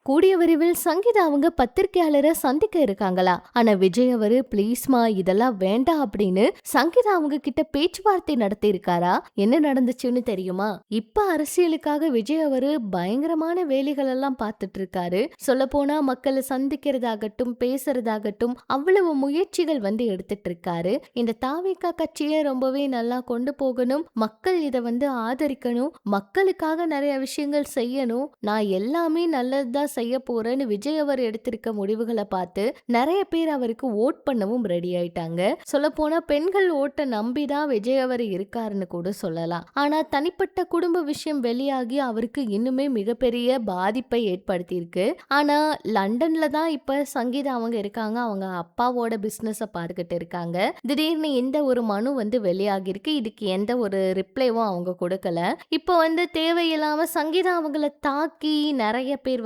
கூடிய விரைவில் சங்கீதா அவங்க பத்திரிகையாளரை சந்திக்க இருக்காங்களா. ஆனா விஜய் அவரு ப்ளீஸ்மா இதெல்லாம் வேண்டாம் அப்படின்னு சங்கீதா அவங்க கிட்ட பேச்சுவார்த்தை நடத்தி இருக்காரா. என்ன நடந்துச்சுன்னு தெரியுமா? இப்ப அரசியலுக்காக விஜய் அவரு பயங்கரமான வேலைகள் எல்லாம் பார்த்துட்டு இருக்காரு. சொல்ல போனா மக்களை சந்திக்கிறதாகட்டும் பேசுறதாகட்டும் அவ்வளவு முயற்சிகள் எடுத்துட்டு இருக்காரு. இந்த தாவேகா கட்சியை ரொம்பவே நல்லா கொண்டு போகணும், மக்கள் இதை ஆதரிக்கணும், மக்களுக்காக நிறைய விஷயங்கள் செய்யணும், நான் எல்லாமே நல்லதுதான் செய்ய போறேன்னு விஜய் அவர் எடுத்திருக்க முடிவுகளை பார்த்து நிறைய பேர் அவருக்கு ஓட் பண்ணவும் ரெடி ஆயிட்டாங்க. சொல்ல போனா பெண்கள் ஓட்டை நம்பிதான் விஜய் அவர் இருக்காருன்னு கூட சொல்லலாம். ஆனா தனிப்பட்ட குடும்ப விஷயம் வெளியாகி அவருக்கு இன்னுமே மிகப்பெரிய பாதிப்பை ஏற்படுத்தி இருக்கு. ஆனா லண்டன்ல தான் இப்ப சங்கீதா அவங்க இருக்காங்க. அவங்க அப்பாவோட பிசினஸ் பார்த்துக்கிட்டு இருக்காங்க. திடீர்னு இந்த ஒரு மனு வெளியாகி இருக்கு. இதுக்கு எந்த ஒரு ரிப்ளைவும் அவங்க கொடுக்கல. இப்போ தேவையில்லாம சங்கீதா அவங்கள தாக்கி நிறைய பேர்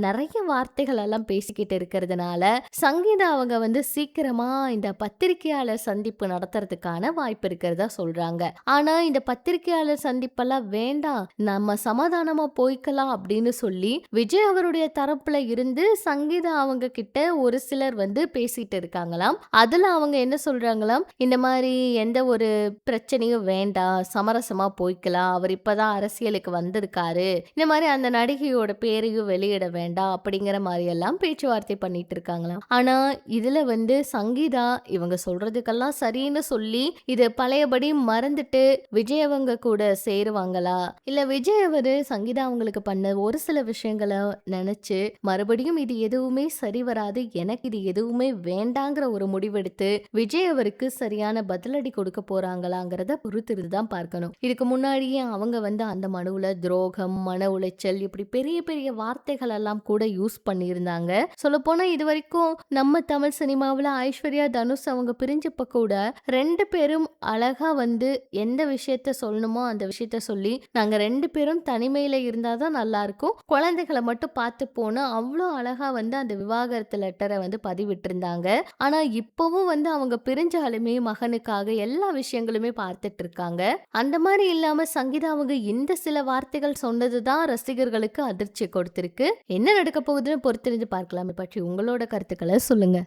நிறைய வார்த்தைகள் எல்லாம் பேசிக்கிட்டு இருக்கிறதுனால சங்கீதா அவங்க சீக்கிரமா இந்த பத்திரிகையாளர் சந்திப்பு நடத்துறதுக்கான வாய்ப்பு இருக்கிறதா சொல்றாங்க. ஆனா இந்த பத்திரிகையாளர் சந்திப்பெல்லாம் வேண்டாம், நம்ம சமாதானமா போய்க்கலாம் அப்படின்னு சொல்லி விஜய் அவருடைய தரப்புல இருந்து சங்கீதா அவங்க கிட்ட ஒரு சிலர் பேசிட்டு இருக்காங்களாம். அதுல அவங்க என்ன சொல்றாங்களாம், இந்த மாதிரி எந்த ஒரு பிரச்சனையும் வேண்டாம், சமரசமா போய்க்கலாம், அவர் இப்பதான் அரசியலுக்கு வந்திருக்காரு, இந்த மாதிரி அந்த நடிகையோட பேரையும் வெளியிட வேண்டாம் அப்படிங்கிற மாதிரி எல்லாம் பேச்சுவார்த்தை பண்ணிட்டு இருக்காங்களாம். ஆனா இதுல சங்கீதா இவங்க சொல்றதுக்கெல்லாம் சரின்னு சொல்லி இது பழையபடி மறந்துட்டு விஜய் அவங்க கூட சேருவாங்களா, இல்ல விஜய் அவரு சங்கீதா அவங்களுக்கு பண்ண ஒரு சில விஷயங்களை நினைச்சு மறுபடியும் இது எதுவுமே சரி வராது, எனக்கு இது எதுவுமே வேண்டாங்கிற ஒரு முடிவெடுத்து விஜய் அவருக்கு சரியான பதிலடி கொடுக்க போறாங்களாங்கிறத பொறுத்திருந்துதான் பார்க்கணும். இதுக்கு முன்னாடியே அவங்க அந்த மனுவுல துரோகம், மன உளைச்சல், இப்படி பெரிய பெரிய வார்த்தைகள் எல்லாம் கூட யூஸ் பண்ணியிருந்தாங்க. சொல்ல போனா இது வரைக்கும் நம்ம தமிழ் சினிமாவில் ஐஸ்வர்யா தனுஷ் அவங்க பிரிஞ்சப்ப கூட ரெண்டு பேரும் அழகா எந்த விஷயத்த சொல்லணுமோ அந்த விஷயத்த சொல்லி நாங்க ரெண்டு பேரும் தனிமையில இருந்தாதான் நல்லா இருக்கும், குழந்தைகளை மட்டும் பார்த்து போன அவ்வளோ அழகா அந்த விவாகரத்து லெட்டரை பதிவிட்டு இருந்தாங்க. ஆனா இப்பவும் அவங்க பிரிஞ்சாலுமே மகனுக்காக எல்லா விஷயங்களுமே பார்த்துட்டு இருக்காங்க. அந்த மாதிரி இல்லாம சங்கீதா அவங்க இந்த சில வார்த்தைகள் சொன்னதுதான் ரசிகர்களுக்கு அதிர்ச்சி கொடுத்திருக்கு. என்ன நடக்க போகுதுன்னு பொறுத்திருந்து பார்க்கலாம். பற்றி உங்களோட கருத்துக்களை சொல்லுங்க.